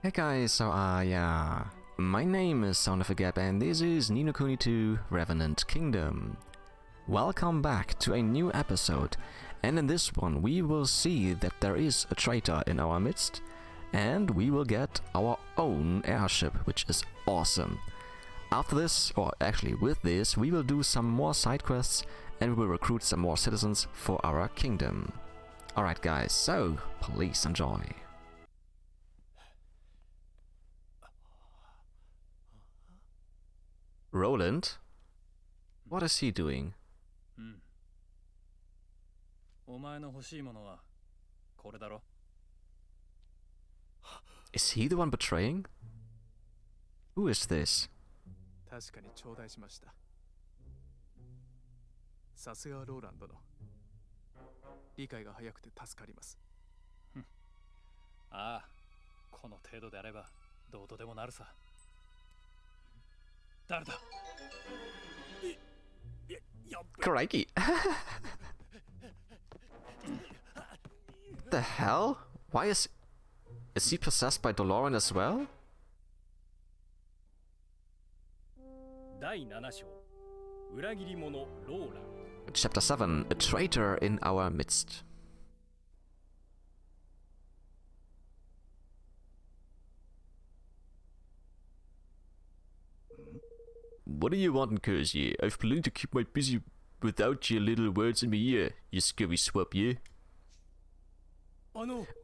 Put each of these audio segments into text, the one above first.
Hey guys, so yeah, my name is Sound of a Gap and this is Ni no Kuni 2 Revenant Kingdom. Welcome back to a new episode, and in this one we will see that there is a traitor in our midst, and we will get our own airship, which is awesome. After this, or actually with this, we will do some more side quests and we will recruit some more citizens for our kingdom. Alright guys, so please enjoy. Roland? What is he doing? Is he the one betraying? Who is this? 確かに頂戴しました。さすがローランドの理解が早くて助かります。ああ、この程度であればどうとでもなるさ。誰だCrikey. The hell? Why is he possessed by Doloran as well? 第7章裏切り者ローラン Chapter 7 A Traitor in Our Midst. What do you want, Kersey? I've planned to keep my busy without your little words in my ear, you scurvy swab, yeah?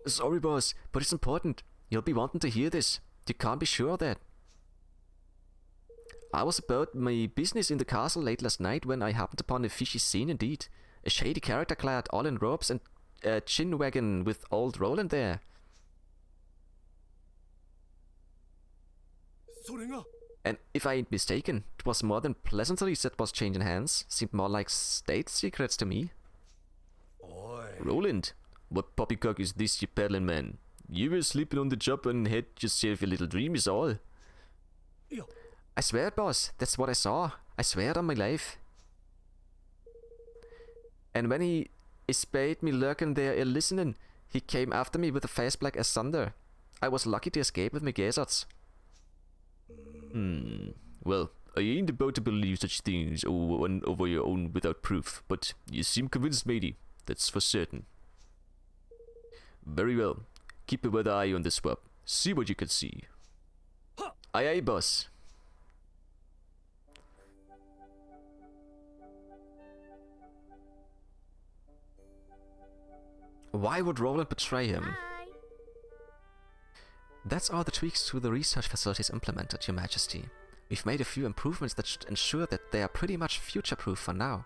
Sorry, boss, but it's important. You'll be wanting to hear this. You can't be sure of that. I was about my business in the castle late last night when I happened upon a fishy scene indeed. A shady character clad all in robes and a chin wagon with old Roland there. And if I ain't mistaken, it was more than pleasantries that was changing hands. Seemed more like state secrets to me. Roland, what poppycock is this you peddling, man? You were sleeping on the job and had yourself a little dream is all. I swear, boss, that's what I saw. I swear on my life. And when he espied me lurking there listening, he came after me with a face black as thunder. I was lucky to escape with my gizzards. Well, I ain't about to believe such things over your own without proof, but you seem convinced, matey. That's for certain. Very well. Keep a weather eye on this swap. See what you can see. Aye aye, boss. Why would Roland betray him? Hi. That's all the tweaks to the research facilities implemented, Your Majesty. We've made a few improvements that should ensure that they are pretty much future-proof for now.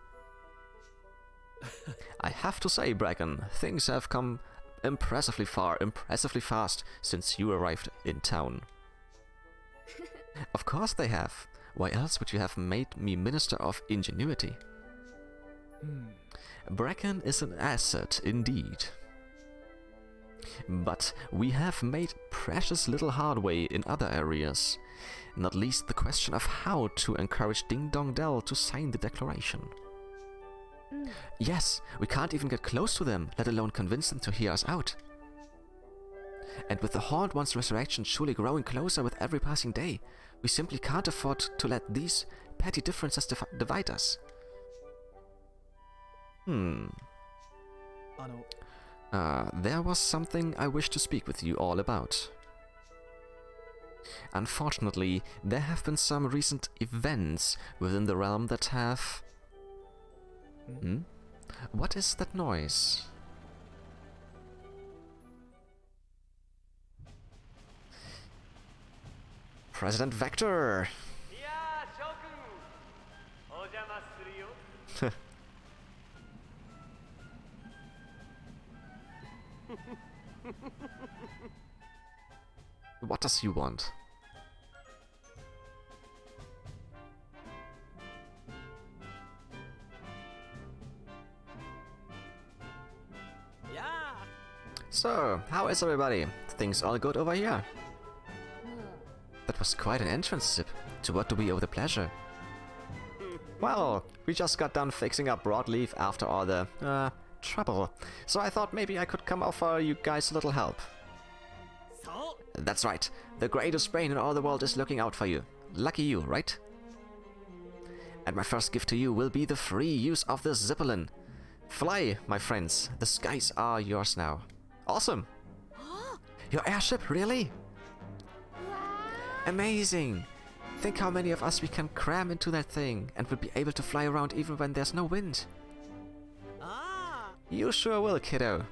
I have to say, Bracken, things have come impressively far, impressively fast since you arrived in town. Of course they have. Why else would you have made me Minister of Ingenuity? Bracken is an asset indeed. But we have made precious little headway in other areas, not least the question of how to encourage Ding Dong Dell to sign the declaration. Yes, we can't even get close to them, let alone convince them to hear us out. And with the Horned One's resurrection surely growing closer with every passing day, we simply can't afford to let these petty differences divide us. There was something I wish to speak with you all about. Unfortunately, there have been some recent events within the realm that have... What is that noise? President Vector! What does he want? So, how is everybody? Things all good over here? That was quite an entrance, Zip. To what do we owe the pleasure? Well, we just got done fixing up Broadleaf after all the, trouble. So I thought maybe I could come offer you guys a little help. That's right. The greatest brain in all the world is looking out for you. Lucky you, right? And my first gift to you will be the free use of the Zeppelin. Fly, my friends. The skies are yours now. Awesome. Your airship, really? Amazing. Think how many of us we can cram into that thing and will be able to fly around even when there's no wind. You sure will, kiddo.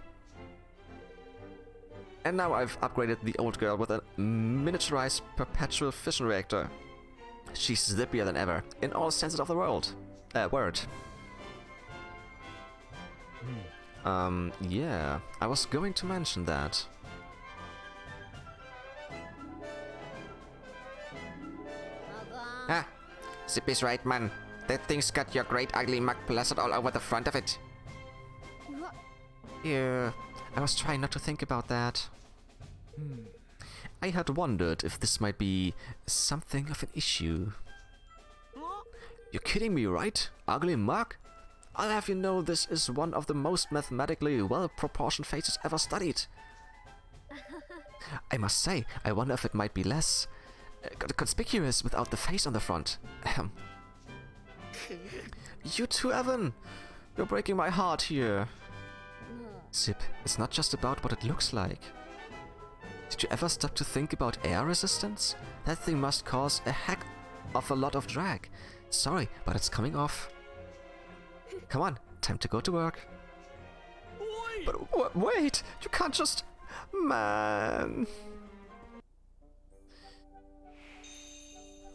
And now I've upgraded the old girl with a miniaturized perpetual fission reactor. She's zippier than ever, in all senses of the word. Yeah, I was going to mention that. Ah, Zippy's right, man. That thing's got your great ugly mug plastered all over the front of it. Yeah, I was trying not to think about that. I had wondered if this might be something of an issue. You're kidding me, right? Ugly mug? I'll have you know this is one of the most mathematically well-proportioned faces ever studied. I must say, I wonder if it might be less conspicuous without the face on the front. You too, Evan! You're breaking my heart here. Zip, it's not just about what it looks like. Did you ever stop to think about air resistance? That thing must cause a heck of a lot of drag. Sorry, but it's coming off. Come on, time to go to work. But wait, you can't just... Man...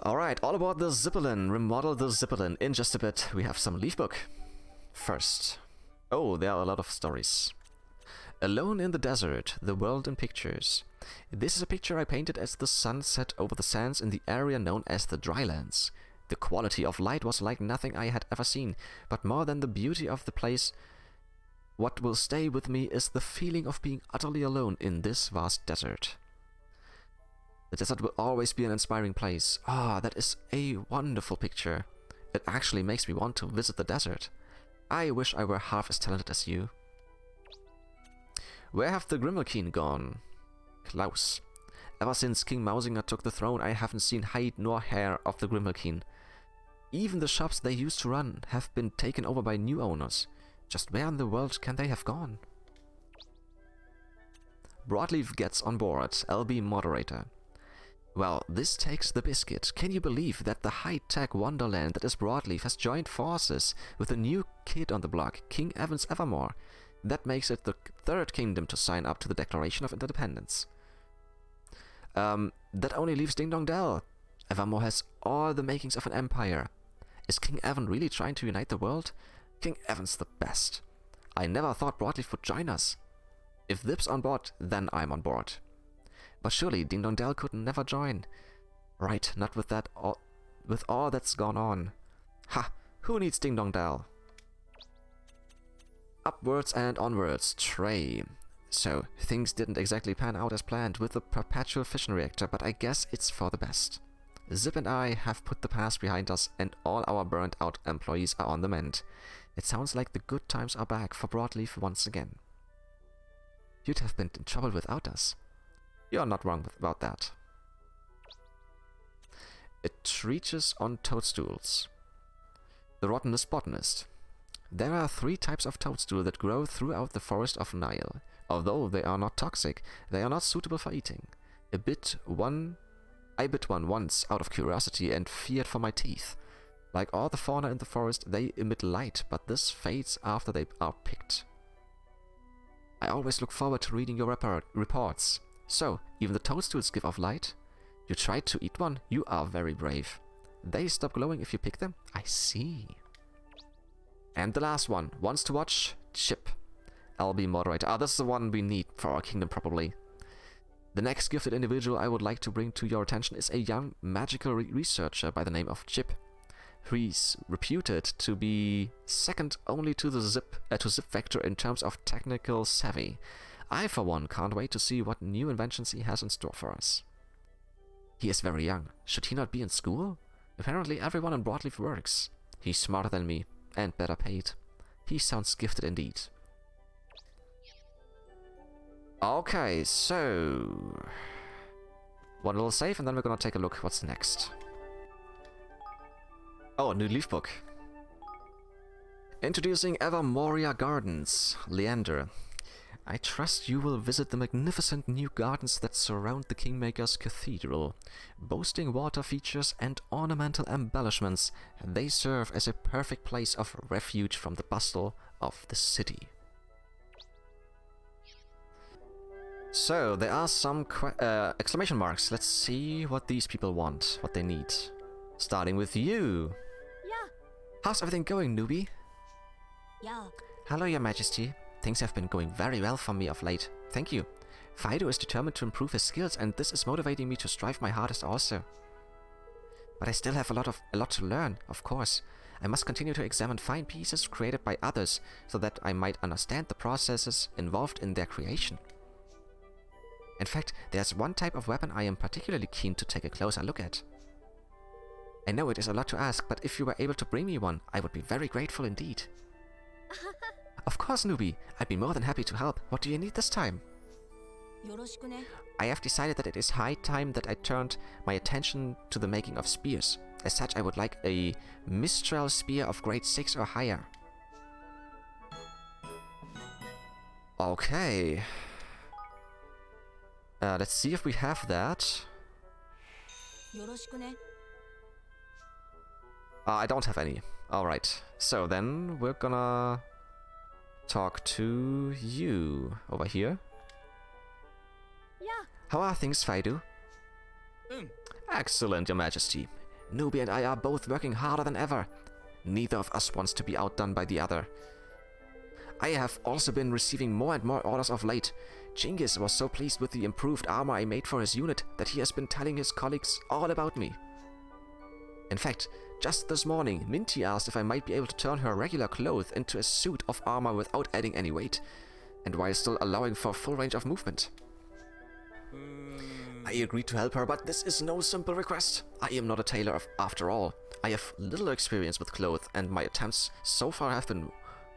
Alright, all about the Zeppelin. Remodel the Zeppelin. In just a bit, we have some leaf book. First. Oh, there are a lot of stories. Alone in the desert, the world in pictures. This is a picture I painted as the sun set over the sands in the area known as the Drylands. The quality of light was like nothing I had ever seen, but more than the beauty of the place, what will stay with me is the feeling of being utterly alone in this vast desert. The desert will always be an inspiring place. Ah, that is a wonderful picture. It actually makes me want to visit the desert. I wish I were half as talented as you. Where have the Grimmelkeen gone? Klaus. Ever since King Mausinger took the throne, I haven't seen hide nor hair of the Grimmelkeen. Even the shops they used to run have been taken over by new owners. Just where in the world can they have gone? Broadleaf gets on board, LB moderator. Well, this takes the biscuit. Can you believe that the high-tech wonderland that is Broadleaf has joined forces with a new kid on the block, King Evans Evermore? That makes it the third kingdom to sign up to the Declaration of Independence. That only leaves Ding Dong Dell. Evermore has all the makings of an empire. Is King Evan really trying to unite the world? King Evan's the best. I never thought Broadleaf would join us. If Zip's on board, then I'm on board. But surely Ding Dong Dell could never join. Right, not with that with all that's gone on. Ha! Who needs Ding Dong Dell? Upwards and onwards, Trey. So, things didn't exactly pan out as planned with the perpetual fission reactor, but I guess it's for the best. Zip and I have put the past behind us and all our burnt out employees are on the mend. It sounds like the good times are back for Broadleaf once again. You'd have been in trouble without us. You're not wrong about that. It reaches on toadstools. The rottenest botanist. There are 3 types of toadstool that grow throughout the forest of Nile. Although they are not toxic, they are not suitable for eating. I bit one once out of curiosity and feared for my teeth. Like all the fauna in the forest, they emit light, but this fades after they are picked. I always look forward to reading your reports. So, even the toadstools give off light? You tried to eat one? You are very brave. They stop glowing if you pick them? I see. And the last one, wants to watch? Chip. LB moderator. Ah, this is the one we need for our kingdom, probably. The next gifted individual I would like to bring to your attention is a young magical researcher by the name of Chip. He's reputed to be second only to the Zip Vector in terms of technical savvy. I, for one, can't wait to see what new inventions he has in store for us. He is very young. Should he not be in school? Apparently everyone in Broadleaf works. He's smarter than me, and better paid. He sounds gifted indeed. Okay, so... One little save, and then we're gonna take a look what's next. Oh, a new leaf book. Introducing Evermoria Gardens, Leander. I trust you will visit the magnificent new gardens that surround the Kingmaker's Cathedral. Boasting water features and ornamental embellishments, they serve as a perfect place of refuge from the bustle of the city. So, there are some exclamation marks. Let's see what these people want, what they need. Starting with you. Yeah. How's everything going, newbie? Yeah. Hello, Your Majesty. Things have been going very well for me of late. Thank you. Fido is determined to improve his skills, and this is motivating me to strive my hardest also. But I still have a lot to learn, of course. I must continue to examine fine pieces created by others, so that I might understand the processes involved in their creation. In fact, there's one type of weapon I am particularly keen to take a closer look at. I know it is a lot to ask, but if you were able to bring me one, I would be very grateful indeed. Of course, newbie. I'd be more than happy to help. What do you need this time? I have decided that it is high time that I turned my attention to the making of spears. As such, I would like a Mistral spear of grade 6 or higher. Okay. Let's see if we have that. I don't have any. Alright. So then we're gonna talk to you over here. Yeah. How are things, Fido? Excellent, Your Majesty. Newbie and I are both working harder than ever. Neither of us wants to be outdone by the other. I have also been receiving more and more orders of late. Genghis was so pleased with the improved armor I made for his unit that he has been telling his colleagues all about me. In fact, just this morning, Minty asked if I might be able to turn her regular clothes into a suit of armor without adding any weight, and while still allowing for full range of movement. I agreed to help her, but this is no simple request. I am not a tailor after all. I have little experience with clothes, and my attempts so far have been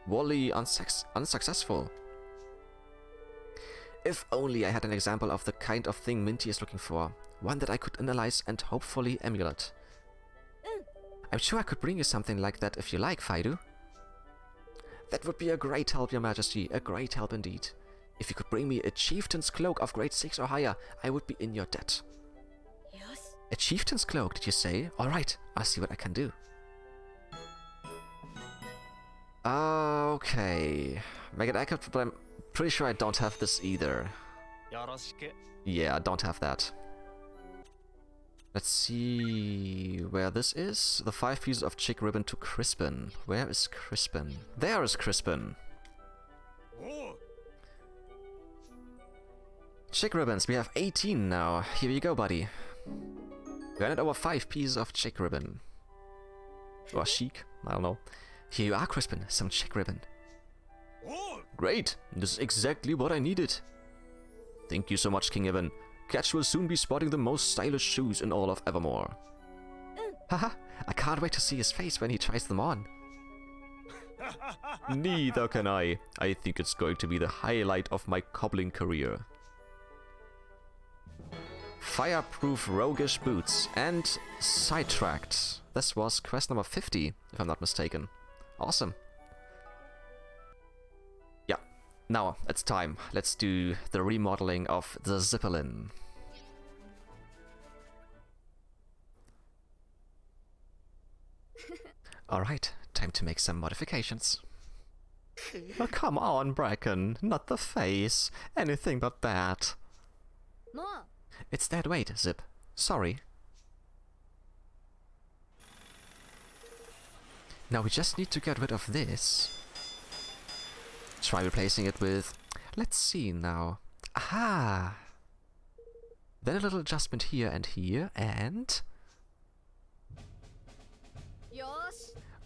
wholly unsuccessful. If only I had an example of the kind of thing Minty is looking for, one that I could analyze and hopefully emulate. I'm sure I could bring you something like that if you like, Fido. That would be a great help, Your Majesty, a great help indeed. If you could bring me a chieftain's cloak of grade 6 or higher, I would be in your debt. Yes. A chieftain's cloak, did you say? Alright, I'll see what I can do. Okay. Make it accurate, but I'm pretty sure I don't have this either. Yeah, I don't have that. Let's see where this is. The 5 pieces of chick ribbon to Crispin. Where is Crispin? There is Crispin. Chick ribbons, we have 18 now. Here you go, buddy. We handed over 5 pieces of chick ribbon. Or chic, I don't know. Here you are, Crispin, some chick ribbon. Great, this is exactly what I needed. Thank you so much, King Evan. Catch will soon be spotting the most stylish shoes in all of Evermore. Haha, I can't wait to see his face when he tries them on. Neither can I. I think it's going to be the highlight of my cobbling career. Fireproof roguish boots and sidetracked. This was quest number 50, if I'm not mistaken. Awesome. Yeah, now it's time. Let's do the remodeling of the Zeppelin. Alright, time to make some modifications. Oh, come on, Bracken. Not the face. Anything but that. It's that weight, Zip. Sorry. Now we just need to get rid of this. Try replacing it with... Let's see now. Aha! Then a little adjustment here, and...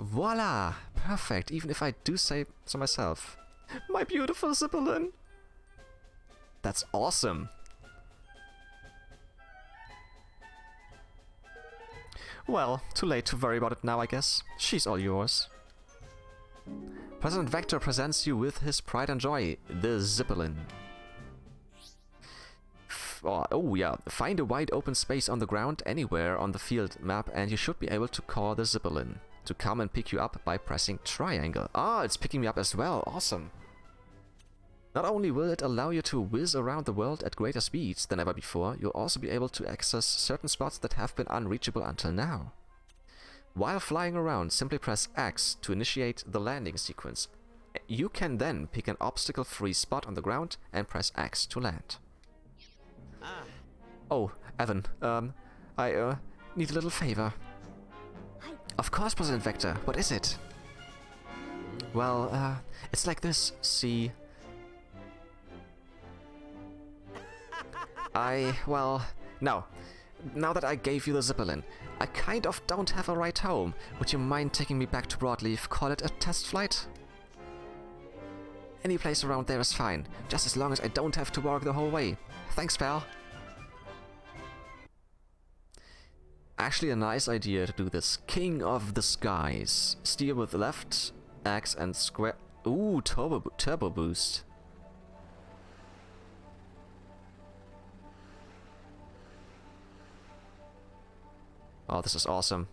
Voila! Perfect, even if I do say so myself. My beautiful Zeppelin! That's awesome! Well, too late to worry about it now, I guess. She's all yours. President Vector presents you with his pride and joy, the Zeppelin. find a wide open space on the ground anywhere on the field map and you should be able to call the Zeppelin to come and pick you up by pressing triangle. Ah, it's picking me up as well. Awesome. Not only will it allow you to whiz around the world at greater speeds than ever before, you'll also be able to access certain spots that have been unreachable until now. While flying around, simply press X to initiate the landing sequence. You can then pick an obstacle-free spot on the ground and press X to land. Oh, Evan, I need a little favor. Of course, President Vector, what is it? Well, it's like this, see... Now that I gave you the Zeppelin, I kind of don't have a ride home. Would you mind taking me back to Broadleaf? Call it a test flight? Any place around there is fine, just as long as I don't have to walk the whole way. Thanks, pal. Actually a nice idea to do this. King of the Skies. Steer with left, X and square... Ooh, turbo boost. Oh, this is awesome.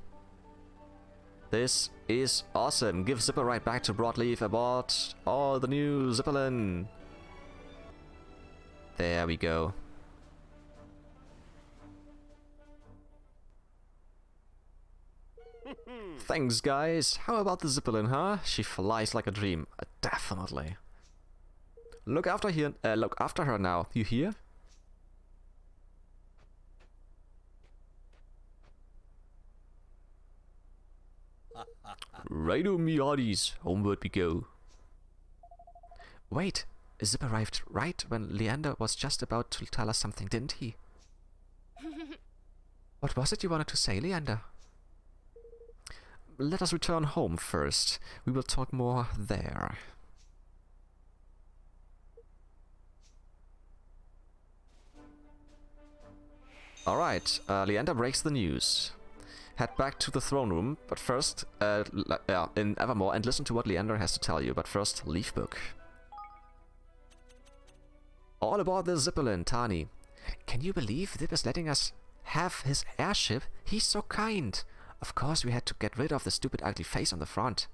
This is awesome. Give Zipper right back to Broadleaf aboard. Oh, the new Zeppelin. There we go. Thanks, guys. How about the Zeppelin, huh? She flies like a dream. Definitely. Look after her now. You hear? Righto, me hearties. Homeward we go. Wait, Zip arrived right when Leander was just about to tell us something, didn't he? What was it you wanted to say, Leander? Let us return home first. We will talk more there. Alright, Leander breaks the news. Head back to the throne room, but first, in Evermore, and listen to what Leander has to tell you. But first, Leaf Book. All aboard the Zeppelin, Tani. Can you believe Zip is letting us have his airship? He's so kind. Of course, we had to get rid of the stupid ugly face on the front.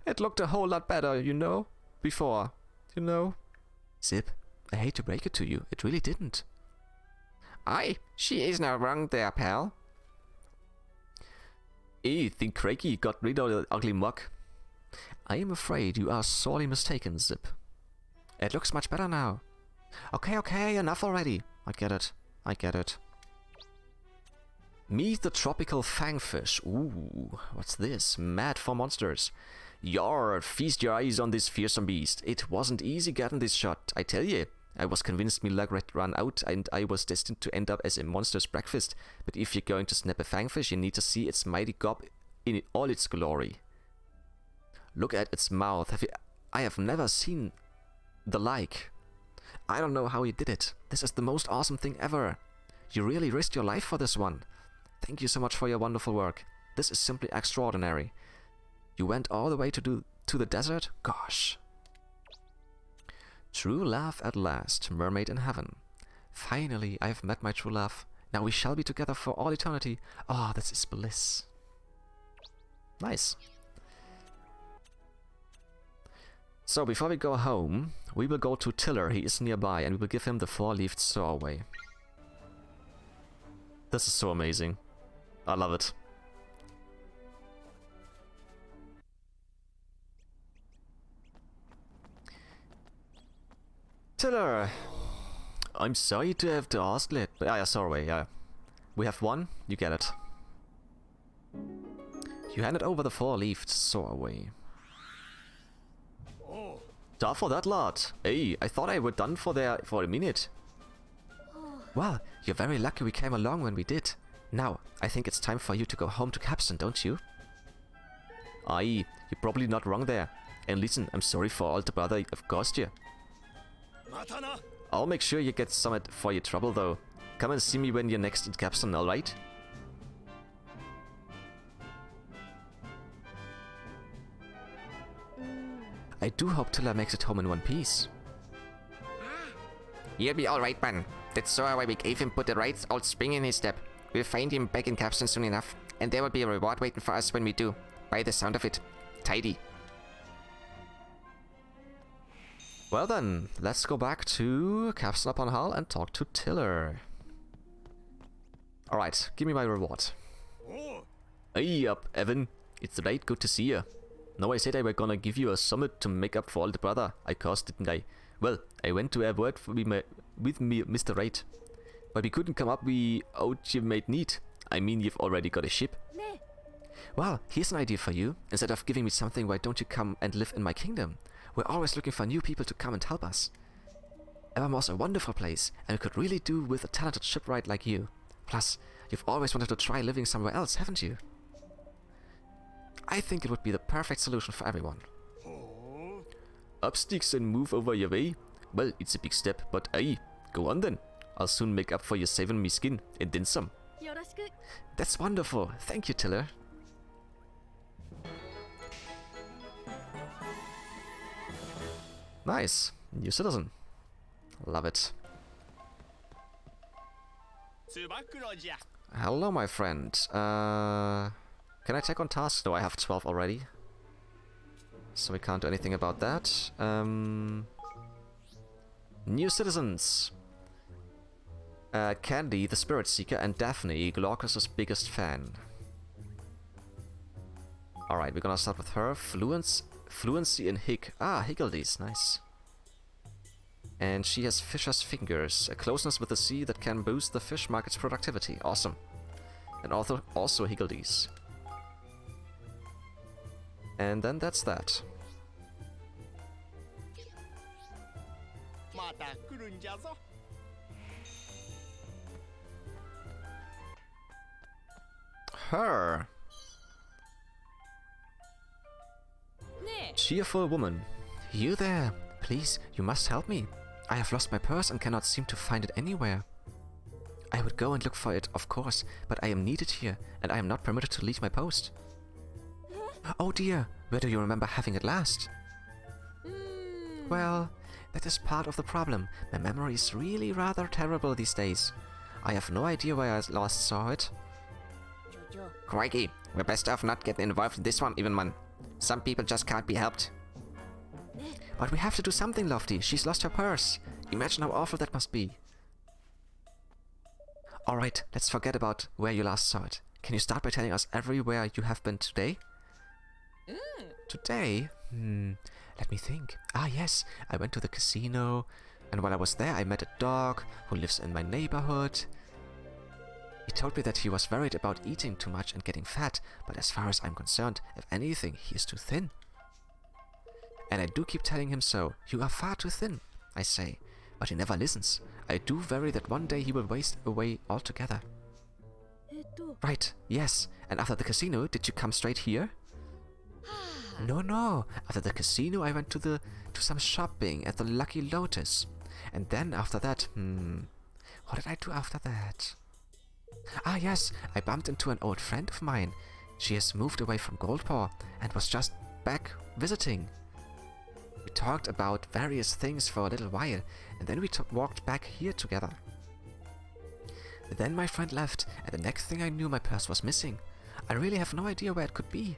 It looked a whole lot better, you know, before, you know. Zip, I hate to break it to you, it really didn't. Aye, she is not wrong there, pal. Think Craigie got rid of the ugly muck. I am afraid you are sorely mistaken, Zip. It looks much better now. Okay, enough already. I get it. Meet the tropical fangfish. Ooh, what's this? Mad for monsters. Yar, feast your eyes on this fearsome beast. It wasn't easy getting this shot, I tell ye. I was convinced me luck ran out and I was destined to end up as a monster's breakfast. But if you're going to snap a fangfish, you need to see its mighty gob in all its glory. Look at its mouth. I have never seen the like. I don't know how you did it. This is the most awesome thing ever. You really risked your life for this one. Thank you so much for your wonderful work. This is simply extraordinary. You went all the way to the desert? Gosh. True love at last, mermaid in heaven. Finally, I have met my true love. Now we shall be together for all eternity. Oh, this is bliss. Nice. So, before we go home, we will go to Tiller. He is nearby, and we will give him the 4-leafed stowaway. This is so amazing. I love it. Tiller! I'm sorry to have to ask it. Yeah, sorry, yeah. We have one, you get it. You handed over the 4-leafed stowaway. Da for that lot. Hey, I thought I were done for a minute. Well, you're very lucky we came along when we did. Now, I think it's time for you to go home to Capstan, don't you? Aye, you're probably not wrong there. And listen, I'm sorry for all the bother I've caused you. I'll make sure you get some for your trouble though. Come and see me when you're next in Capstan, alright? I do hope Tiller makes it home in one piece. He'll be alright, man. That's so why we gave him put the right old spring in his step. We'll find him back in Capstan soon enough, and there will be a reward waiting for us when we do. By the sound of it. Tidy. Well then, let's go back to Capstan upon Hull and talk to Tiller. Alright, give me my reward. Hey up, Evan. It's late, good to see you. Now I said I were gonna give you a summit to make up for all the brother I caused, didn't I? Well, I went to have word with me, Mr. Right. But we couldn't come up, we ultimate need. I mean, you've already got a ship. Ne. Well, here's an idea for you. Instead of giving me something, why don't you come and live in my kingdom? We're always looking for new people to come and help us. Evermore's a wonderful place, and we could really do with a talented shipwright like you. Plus, you've always wanted to try living somewhere else, haven't you? I think it would be the perfect solution for everyone. Up sticks and move over your way? Well, it's a big step, but aye, go on then. I'll soon make up for you saving me skin, and then some. Yoroshiku. That's wonderful. Thank you, Tiller. Nice. New citizen. Love it. Hello, my friend. Can I take on tasks? No, I have 12 already. So we can't do anything about that. New citizens. Candy, the Spirit Seeker, and Daphne, Glaucus's biggest fan. Alright, we're gonna start with her. Fluency in Hig. Ah, Higgledies, nice. And she has Fisher's Fingers, a closeness with the sea that can boost the fish market's productivity. Awesome. And also Higgledies. And then that's that. Her. Ne. Cheerful woman. You there. Please, you must help me. I have lost my purse and cannot seem to find it anywhere. I would go and look for it, of course, but I am needed here, and I am not permitted to leave my post. Oh dear, where do you remember having it last? Well, that is part of the problem. My memory is really rather terrible these days. I have no idea where I last saw it. Jojo. Crikey, we're best off not getting involved in this one, even man. Some people just can't be helped. But we have to do something, Lofty. She's lost her purse. Imagine how awful that must be. Alright, let's forget about where you last saw it. Can you start by telling us everywhere you have been today? Today? Let me think. Ah, yes, I went to the casino, and while I was there I met a dog who lives in my neighborhood. He told me that he was worried about eating too much and getting fat, but as far as I'm concerned, if anything, he is too thin. And I do keep telling him so. You are far too thin, I say, but he never listens. I do worry that one day he will waste away altogether. Right, yes, and after the casino, did you come straight here? No. After the casino, I went to some shopping at the Lucky Lotus. And then after that, what did I do after that? Ah, yes, I bumped into an old friend of mine. She has moved away from Goldpaw and was just back visiting. We talked about various things for a little while, and then we walked back here together. Then my friend left, and the next thing I knew, my purse was missing. I really have no idea where it could be.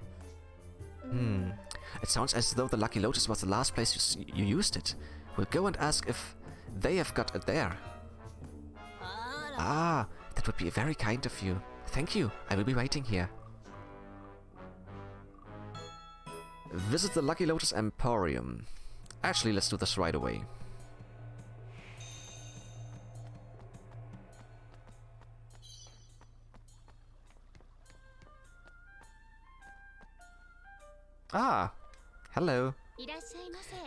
It sounds as though the Lucky Lotus was the last place you used it. We'll go and ask if they have got it there. Ah, that would be very kind of you. Thank you, I will be waiting here. Visit the Lucky Lotus Emporium. Actually, let's do this right away. Ah, hello.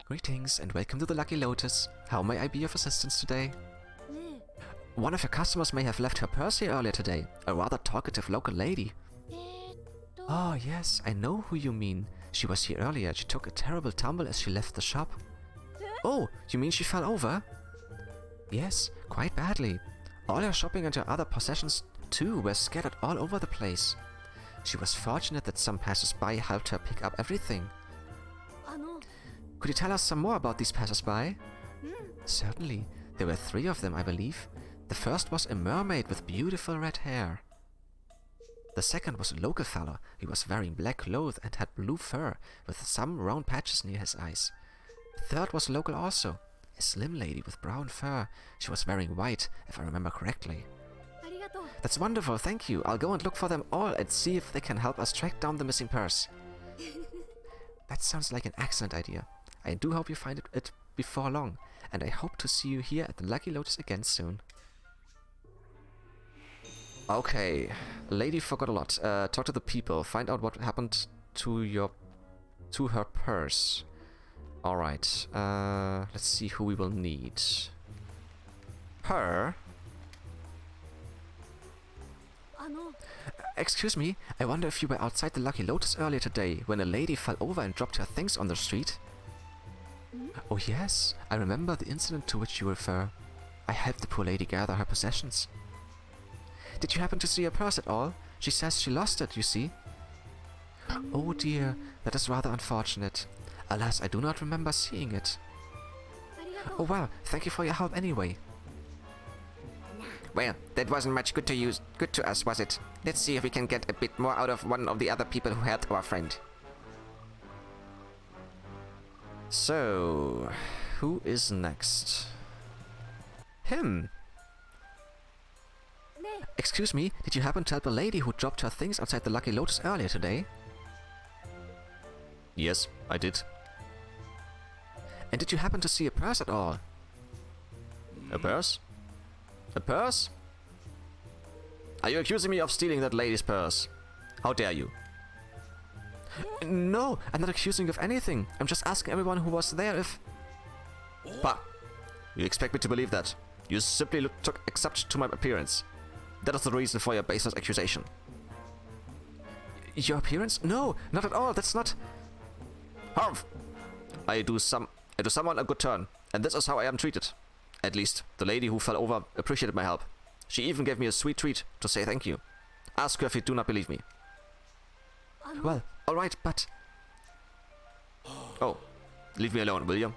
Greetings and welcome to the Lucky Lotus. How may I be of assistance today? One of your customers may have left her purse here earlier today. A rather talkative local lady. Oh yes, I know who you mean. She was here earlier. She took a terrible tumble as she left the shop. Oh, you mean she fell over? Yes, quite badly. All her shopping and her other possessions too were scattered all over the place. She was fortunate that some passers-by helped her pick up everything. Could you tell us some more about these passers-by? Certainly. There were 3 of them, I believe. The first was a mermaid with beautiful red hair. The second was a local fellow. He was wearing black clothes and had blue fur, with some round patches near his eyes. The third was local also. A slim lady with brown fur. She was wearing white, if I remember correctly. ありがとう。 That's wonderful, thank you. I'll go and look for them all and see if they can help us track down the missing purse. That sounds like an excellent idea. I do hope you find it before long, and I hope to see you here at the Lucky Lotus again soon. Okay, lady forgot a lot. Talk to the people, find out what happened to her purse. Alright, let's see who we will need. Her? あの、 Excuse me, I wonder if you were outside the Lucky Lotus earlier today when a lady fell over and dropped her things on the street? Oh yes, I remember the incident to which you refer. I helped the poor lady gather her possessions. Did you happen to see her purse at all? She says she lost it, you see. Oh dear, that is rather unfortunate. Alas, I do not remember seeing it. ありがとう。 Oh well, thank you for your help anyway. Well, that wasn't much good to us, was it? Let's see if we can get a bit more out of one of the other people who helped our friend. So, who is next? Him! ねえ、 Excuse me, did you happen to help a lady who dropped her things outside the Lucky Lotus earlier today? Yes, I did. And did you happen to see a purse at all? A purse? A purse? Are you accusing me of stealing that lady's purse? How dare you? No, I'm not accusing you of anything. I'm just asking everyone who was there if... Bah! You expect me to believe that? You simply took exception to my appearance. That is the reason for your baseless accusation. Your appearance? No, not at all. That's not... Harv! I do someone a good turn, and this is how I am treated. At least, the lady who fell over appreciated my help. She even gave me a sweet treat to say thank you. Ask her if you do not believe me. あの、 Well, alright, but... Oh, leave me alone, will you?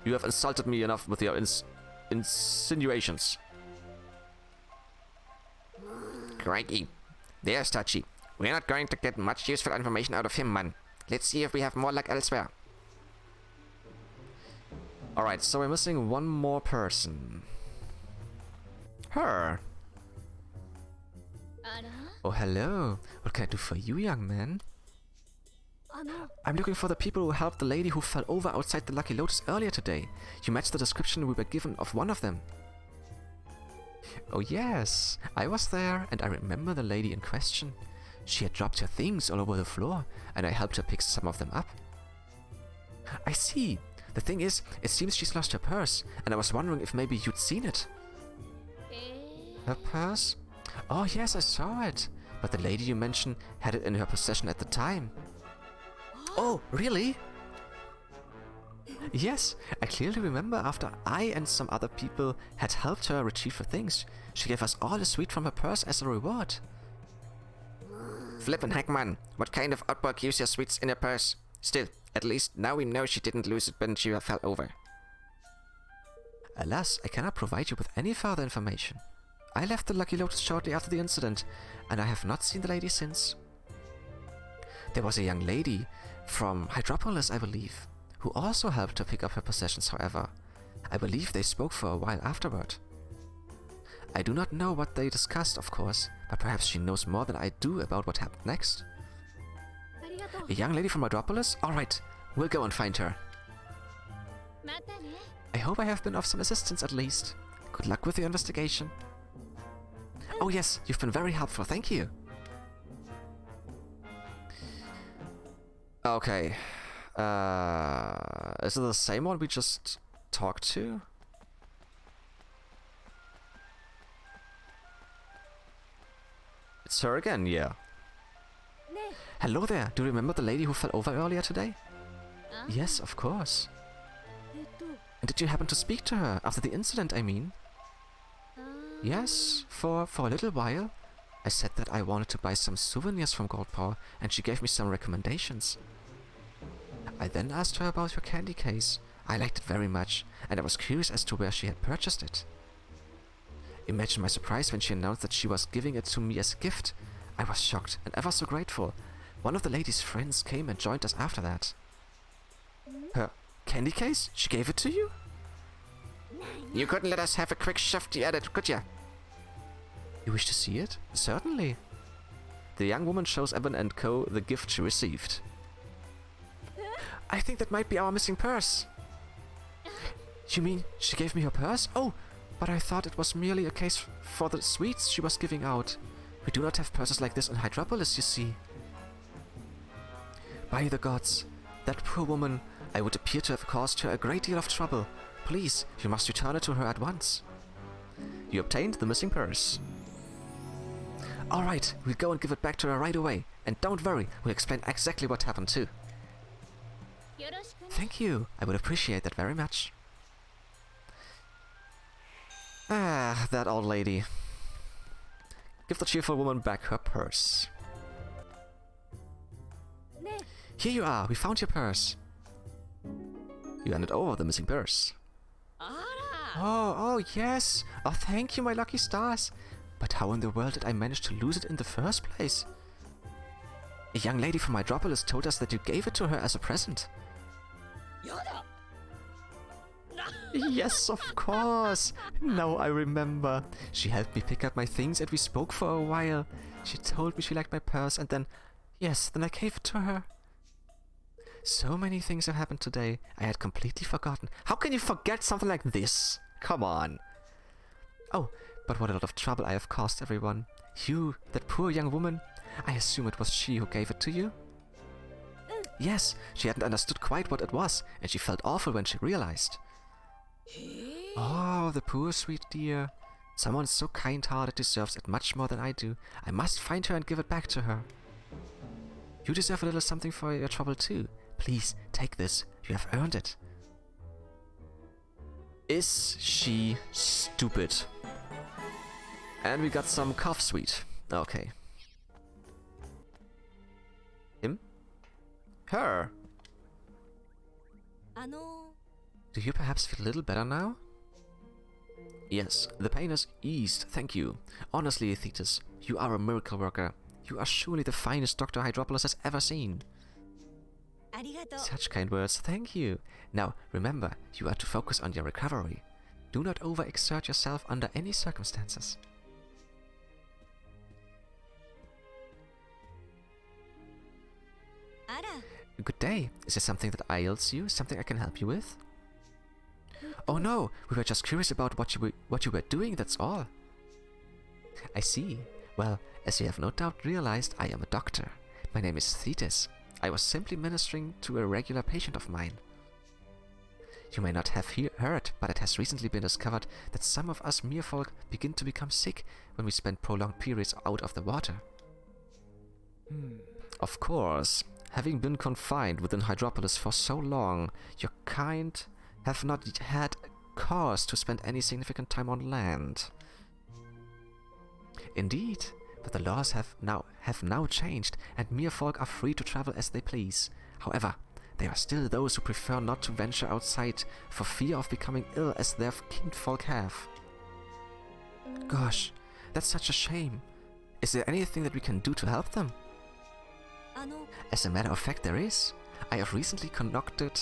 You have insulted me enough with your insinuations. Crikey. There's Tachi. We're not going to get much useful information out of him, man. Let's see if we have more luck elsewhere. Alright, so we're missing one more person. Her. あら、 Oh, hello. What can I do for you, young man? あの、 I'm looking for the people who helped the lady who fell over outside the Lucky Lotus earlier today. You matched the description we were given of one of them. Oh yes, I was there and I remember the lady in question. She had dropped her things all over the floor and I helped her pick some of them up. I see. The thing is, it seems she's lost her purse and I was wondering if maybe you'd seen it. え Her purse? Oh yes, I saw it. But the lady you mentioned had it in her possession at the time. Oh, really? Yes, I clearly remember after I and some other people had helped her retrieve her things, she gave us all a sweet from her purse as a reward. Flippin' heck, man. What kind of outball keeps your sweets in your purse? Still, at least now we know she didn't lose it when she fell over. Alas, I cannot provide you with any further information. I left the Lucky Lotus shortly after the incident, and I have not seen the lady since. There was a young lady from Hydropolis, I believe, who also helped her pick up her possessions, however. I believe they spoke for a while afterward. I do not know what they discussed, of course, but perhaps she knows more than I do about what happened next. ありがとう。 A young lady from Hydropolis? Alright, we'll go and find her. またね。 I hope I have been of some assistance at least. Good luck with your investigation. Oh yes, you've been very helpful, thank you. Okay. Is it the same one we just talked to? It's her again, yeah. ね Hello there, do you remember the lady who fell over earlier today? え。あ、 Yes, of course. と、 And did you happen to speak to her after the incident, I mean? あ Yes, for a little while. I said that I wanted to buy some souvenirs from Goldpaw, and she gave me some recommendations. I then asked her about your candy case. I liked it very much, and I was curious as to where she had purchased it. Imagine my surprise when she announced that she was giving it to me as a gift. I was shocked and ever so grateful. One of the lady's friends came and joined us after that. Her candy case? She gave it to you? You couldn't let us have a quick shifty at it, could ya? You wish to see it? Certainly. The young woman shows Evan and Co. the gift she received. I think that might be our missing purse. You mean she gave me her purse? Oh, but I thought it was merely a case for the sweets she was giving out. We do not have purses like this in Hydropolis, you see. By the gods, that poor woman, I would appear to have caused her a great deal of trouble. Please, you must return it to her at once. You obtained the missing purse. Alright, we'll go and give it back to her right away. And don't worry, we'll explain exactly what happened too. Thank you, I would appreciate that very much. Ah, that old lady. Give the cheerful woman back her purse. Here you are, we found your purse. You handed over the missing purse. Oh, yes. Oh, thank you, my lucky stars. But how in the world did I manage to lose it in the first place? A young lady from Hydropolis told us that you gave it to her as a present. Yes, of course. Now I remember. She helped me pick up my things and we spoke for a while. She told me she liked my purse and then I gave it to her. So many things have happened today, I had completely forgotten. How can you forget something like this? Come on. Oh, but what a lot of trouble I have caused everyone. You, that poor young woman, I assume it was she who gave it to you? Yes, she hadn't understood quite what it was, and she felt awful when she realized. Oh, the poor sweet dear. Someone so kind-hearted deserves it much more than I do. I must find her and give it back to her. You deserve a little something for your trouble too. Please, take this. You have earned it. Is she stupid? And we got some cough sweet. Okay. Him? Her? Do you perhaps feel a little better now? Yes, the pain is eased, thank you. Honestly, Thetis, you are a miracle worker. You are surely the finest doctor Hydropolis has ever seen. Such kind words, thank you. Now, remember, you are to focus on your recovery. Do not overexert yourself under any circumstances. Good day. Is there something that ails you? Something I can help you with? Oh no, we were just curious about what you were doing, that's all. I see. Well, as you have no doubt realized, I am a doctor. My name is Thetis. I was simply ministering to a regular patient of mine. You may not have heard, but it has recently been discovered that some of us mere folk begin to become sick when we spend prolonged periods out of the water. Of course, having been confined within Hydropolis for so long, your kind have not had cause to spend any significant time on land. Indeed, but the laws have now changed, and mere folk are free to travel as they please. However, there are still those who prefer not to venture outside for fear of becoming ill as their kinfolk have. Gosh, that's such a shame. Is there anything that we can do to help them? As a matter of fact, there is. I have recently concocted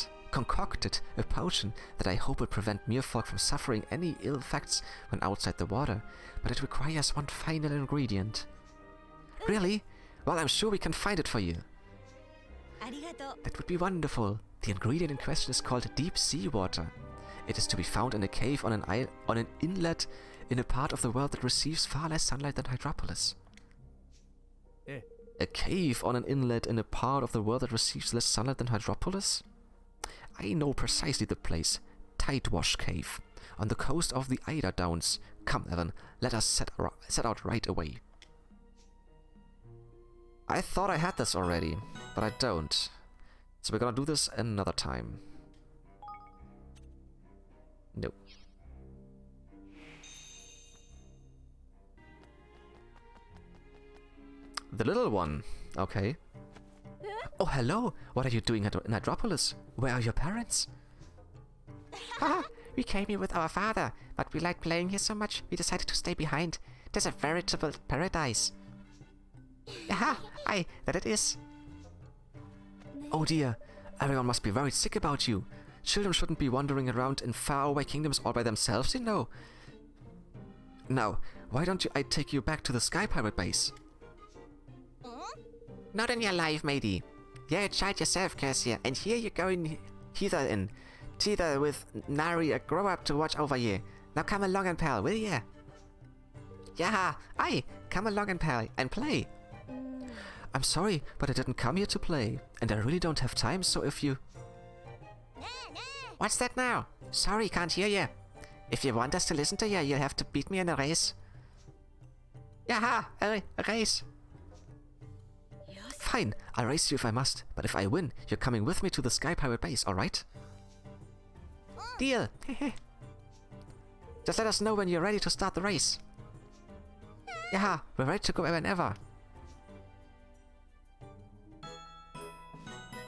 a potion that I hope will prevent mere folk from suffering any ill effects when outside the water, but it requires one final ingredient. Really? Well, I'm sure we can find it for you. That would be wonderful. The ingredient in question is called deep sea water. It is to be found in a cave on an inlet in a part of the world that receives far less sunlight than Hydropolis. A cave on an inlet in a part of the world that receives less sunlight than Hydropolis? I know precisely the place. Tidewash Cave, on the coast of the Eider Downs. Come, Evan, let us set out right away. I thought I had this already, but I don't. So we're gonna do this another time. Nope. The little one. Okay. Oh, hello. What are you doing in Hydropolis? Where are your parents? Haha, we came here with our father, but we liked playing here so much, we decided to stay behind. There's a veritable paradise. Aha, aye, that it is. Oh dear, everyone must be worried sick about you. Children shouldn't be wandering around in faraway kingdoms all by themselves, you know. Now, why don't I take you back to the Sky Pirate base? Not in your life, matey. You're a child yourself, Cassia, and here you're going thither with Nari, a grow-up to watch over you. Now come along and pal, will ya? Yeah, aye, come along and pal, and play. I'm sorry, but I didn't come here to play, and I really don't have time, so if you... What's that now? Sorry, can't hear ya. If you want us to listen to you, you'll have to beat me in a race. Yaha, a race. Fine, I'll race you if I must, but if I win, you're coming with me to the Sky Pirate base, alright? Deal. Just let us know when you're ready to start the race. Yaha, We're ready to go whenever.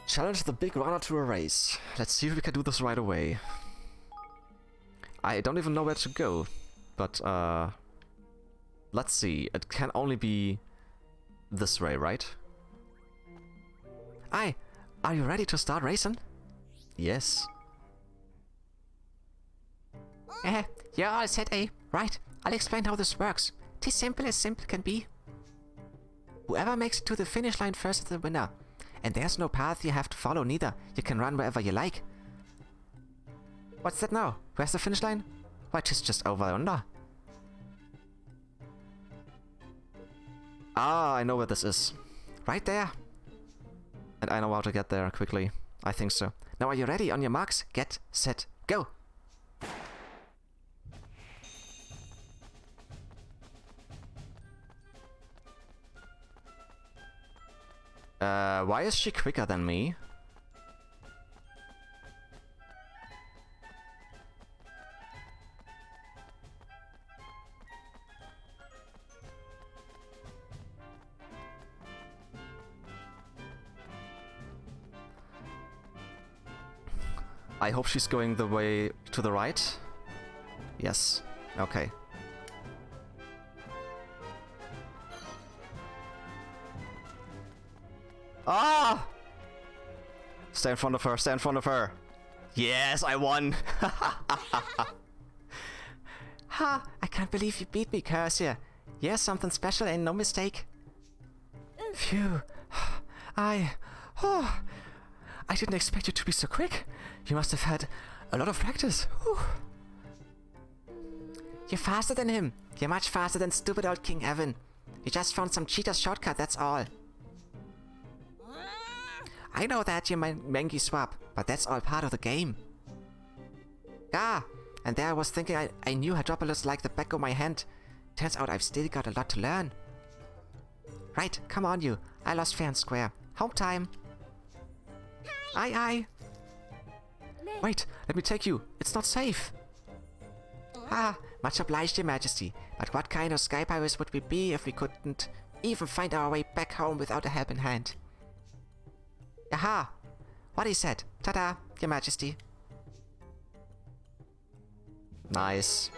Challenge the big runner to a race. Let's see if we can do this right away. I don't even know where to go, but let's see. It can only be this way, right? Aye, are you ready to start racing? Yes. You're all set, eh? Right, I'll explain how this works. 'Tis simple as simple can be. Whoever makes it to the finish line first is the winner. And there's no path you have to follow neither. You can run wherever you like. What's that now? Where's the finish line? Why, it's just over yonder. Ah, I know where this is. Right there. And I know how to get there quickly. I think so. Now are you ready? On your marks, get, set, go! Why is she quicker than me? I hope she's going the way to the right. Yes. Okay. Ah! Stay in front of her, stay in front of her. Yes, I won! Ha! I can't believe you beat me, Cassia. You're something special and no mistake. Phew. Oh, I didn't expect you to be so quick. You must have had a lot of practice. Whew. You're faster than him. You're much faster than stupid old King Evan. You just found some cheater's shortcut, that's all. I know that, you mangy swap, but that's all part of the game. Ah, and there I was thinking I knew Hydropolis like the back of my hand. Turns out I've still got a lot to learn. Right, come on you. I lost fair and square. Home time. Aye, aye. Wait, let me take you. It's not safe. Ah, much obliged, Your Majesty. But what kind of sky pirates would we be if we couldn't even find our way back home without a helping hand? Aha! What he said. Ta-da, Your Majesty. Nice.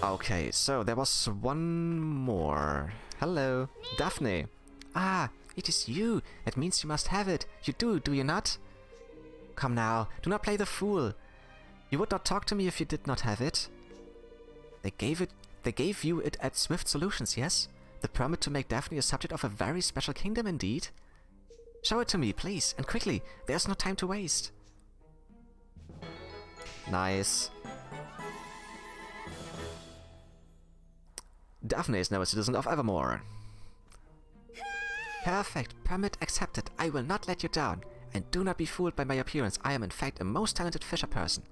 Okay, so there was one more. Hello, Daphne. Ah, it is you. That means you must have it. You do you not? Come now, do not play the fool. You would not talk to me if you did not have it. They gave you it at Swift Solutions, yes? The permit to make Daphne a subject of a very special kingdom indeed. Show it to me, please, and quickly. There's no time to waste. Nice. Daphne is now a citizen of Evermore. Perfect. Permit accepted. I will not let you down. And do not be fooled by my appearance. I am in fact a most talented fisher person.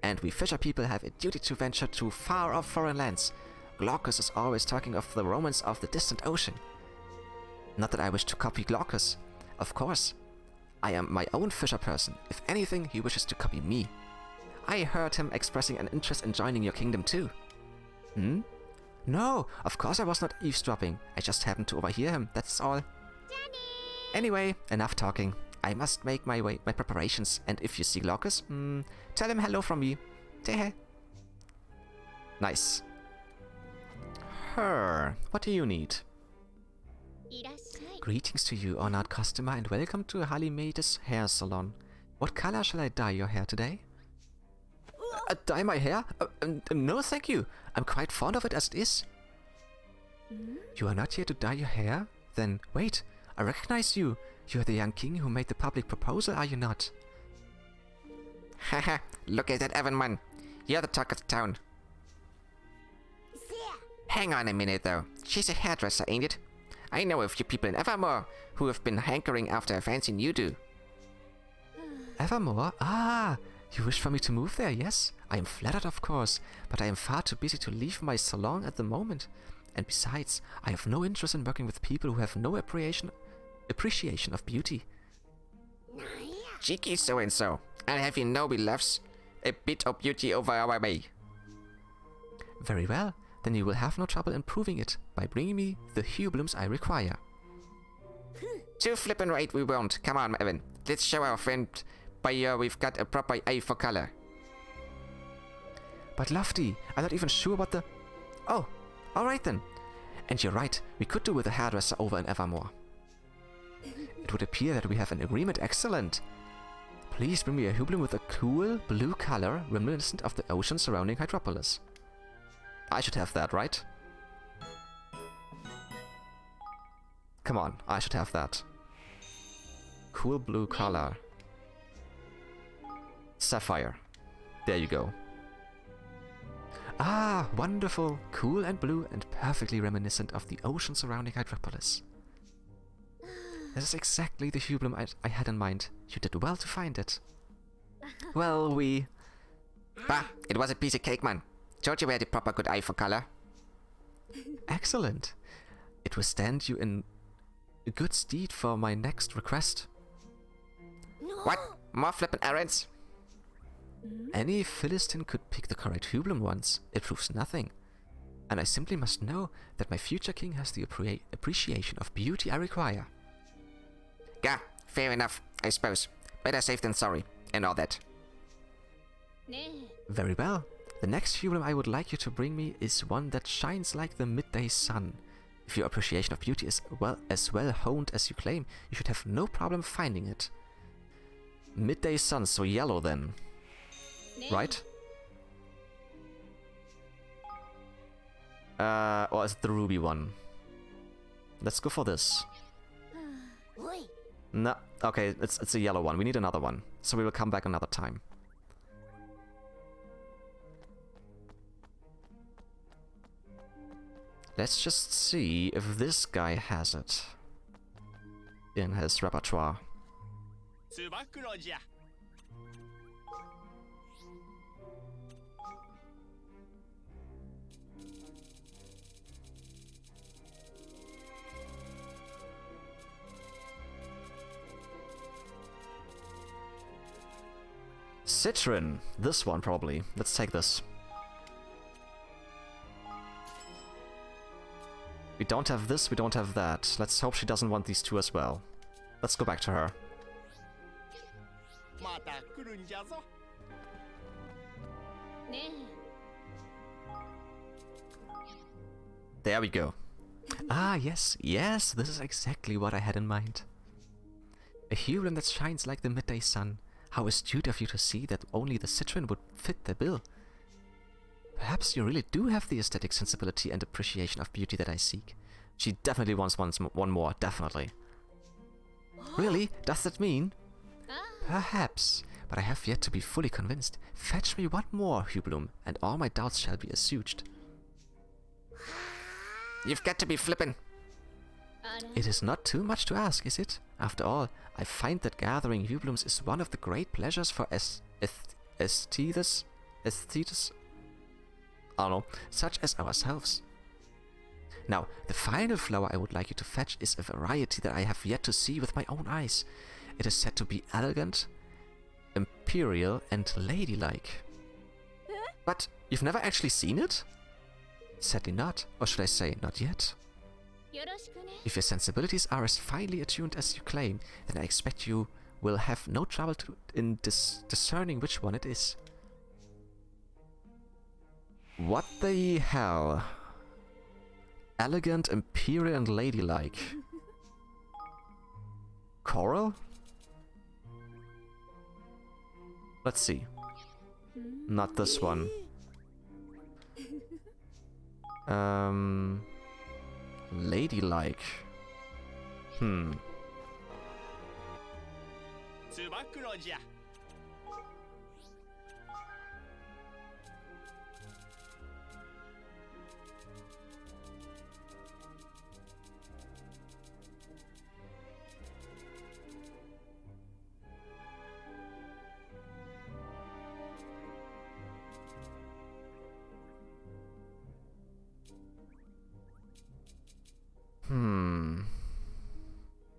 And we fisher people have a duty to venture to far-off foreign lands. Glaucus is always talking of the romance of the distant ocean. Not that I wish to copy Glaucus. Of course. I am my own fisher person. If anything, he wishes to copy me. I heard him expressing an interest in joining your kingdom too. Hmm? No, of course I was not eavesdropping. I just happened to overhear him, that's all. Anyway, enough talking. I must make my preparations, and if you see Glaucus, tell him hello from me. Say hey. Nice. Her, what do you need? いらっしゃい。 Greetings to you, honored customer, and welcome to Halimedes Hair Salon. What color shall I dye your hair today? Dye my hair? No, thank you. I'm quite fond of it as it is. You are not here to dye your hair? Then wait, I recognize you. You are the young king who made the public proposal, are you not? Haha, look at that Evan man. You're the talk of the town. Hang on a minute though. She's a hairdresser, ain't it? I know a few people in Evermore who have been hankering after a fancy new do. Evermore? Ah, you wish for me to move there, yes? I am flattered, of course, but I am far too busy to leave my salon at the moment. And besides, I have no interest in working with people who have no appreciation of beauty. Cheeky so-and-so. I'll have you know we loves a bit of beauty over our way. Very well. Then you will have no trouble improving it by bringing me the hue blooms I require. Too flippin' right we won't. Come on, Evan. Let's show our friend by we've got a proper eye for color. But Lofty, I'm not even sure what the... Oh, alright then. And you're right, we could do with a hairdresser over in Evermore. It would appear that we have an agreement. Excellent. Please bring me a hue bloom with a cool blue color reminiscent of the ocean surrounding Hydropolis. I should have that, right? Come on, I should have that. Cool blue color. Sapphire. There you go. Ah, wonderful. Cool and blue and perfectly reminiscent of the ocean surrounding Hydropolis. This is exactly the hue bloom I had in mind. You did well to find it. Well, Bah, it was a piece of cake, man. Told you we had a proper good eye for color. Excellent. It will stand you in good stead for my next request. What? More flippin' errands? Any Philistine could pick the correct hue bloom once. It proves nothing. And I simply must know that my future king has the appreciation of beauty I require. Gah, fair enough, I suppose. Better safe than sorry, and all that. Very well. The next hue bloom I would like you to bring me is one that shines like the midday sun. If your appreciation of beauty is as well honed as you claim, you should have no problem finding it. Midday sun, so yellow then. Right? Or is it the ruby one? Let's go for this. No, okay, it's a yellow one. We need another one. So we will come back another time. Let's just see if this guy has it in his repertoire. Citron. This one, probably. Let's take this. We don't have this, we don't have that. Let's hope she doesn't want these two as well. Let's go back to her. There we go. Ah, yes, yes, this is exactly what I had in mind. A hue bloom that shines like the midday sun. How astute of you to see that only the citron would fit the bill. Perhaps you really do have the aesthetic sensibility and appreciation of beauty that I seek. She definitely wants one more, definitely. Really? Does that mean? Perhaps, but I have yet to be fully convinced. Fetch me one more, hue bloom, and all my doubts shall be assuaged. You've got to be flippin'. It is not too much to ask, is it? After all, I find that gathering hue blooms is one of the great pleasures for aesthetes, I don't know, such as ourselves. Now, the final flower I would like you to fetch is a variety that I have yet to see with my own eyes. It is said to be elegant, imperial, and ladylike. But you've never actually seen it? Sadly not, or should I say, not yet. If your sensibilities are as finely attuned as you claim, then I expect you will have no trouble in discerning which one it is. What the hell? Elegant, imperial, and ladylike. Coral? Let's see. Not this one. Ladylike. Hmm.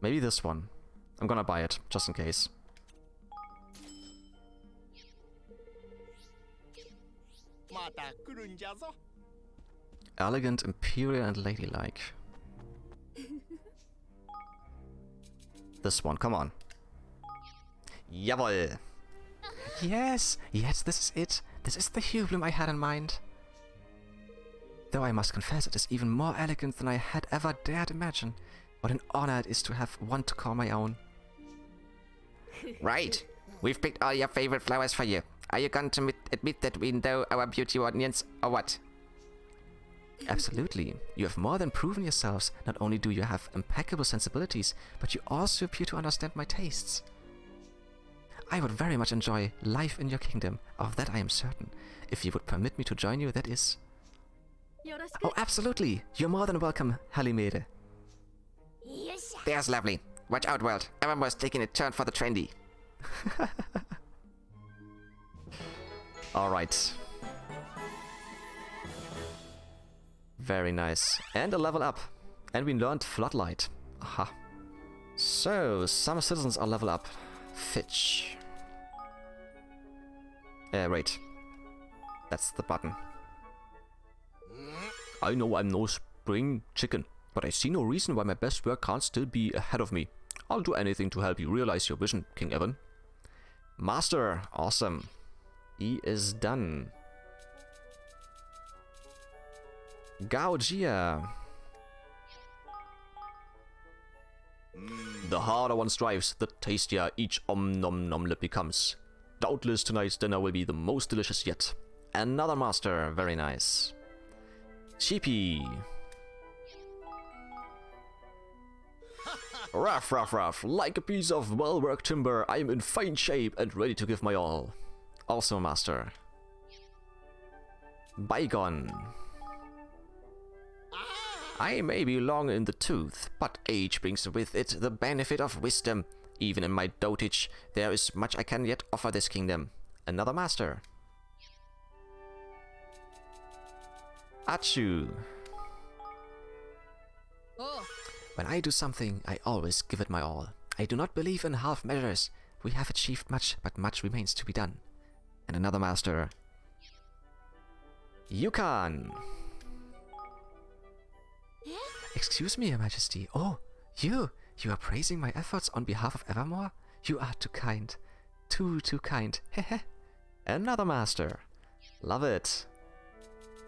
Maybe this one. I'm gonna buy it, just in case. Elegant, imperial, and ladylike. This one, come on. Jawohl! Yes, yes, this is it. This is the hue bloom I had in mind. Though I must confess it is even more elegant than I had ever dared imagine. What an honor it is to have one to call my own. Right. We've picked all your favorite flowers for you. Are you going to admit that we know our beauty audience, or what? Absolutely. You have more than proven yourselves. Not only do you have impeccable sensibilities, but you also appear to understand my tastes. I would very much enjoy life in your kingdom. Of that I am certain. If you would permit me to join you, that is... Oh, absolutely. You're more than welcome, Halimede. There's lovely. Watch out, world. Everyone's taking a turn for the trendy. Alright. Very nice. And a level up. And we learned Floodlight. Aha. So, some citizens are level up. Fitch. Wait. That's the button. I know I'm no spring chicken, but I see no reason why my best work can't still be ahead of me. I'll do anything to help you realize your vision, King Evan. Master, awesome. He is done. Gaugia. The harder one strives, the tastier each nom nom lip becomes. Doubtless tonight's dinner will be the most delicious yet. Another master, very nice. Sheepy. Ruff, ruff, ruff. Like a piece of well-worked timber, I am in fine shape and ready to give my all. Also master. Bygone. I may be long in the tooth, but age brings with it the benefit of wisdom. Even in my dotage, there is much I can yet offer this kingdom. Another master. Achu. When I do something, I always give it my all. I do not believe in half measures. We have achieved much, but much remains to be done. And another master. Yukon. Excuse me, Your Majesty. Oh, you are praising my efforts on behalf of Evermore? You are too kind. Too kind. Hehe. Another master. Love it.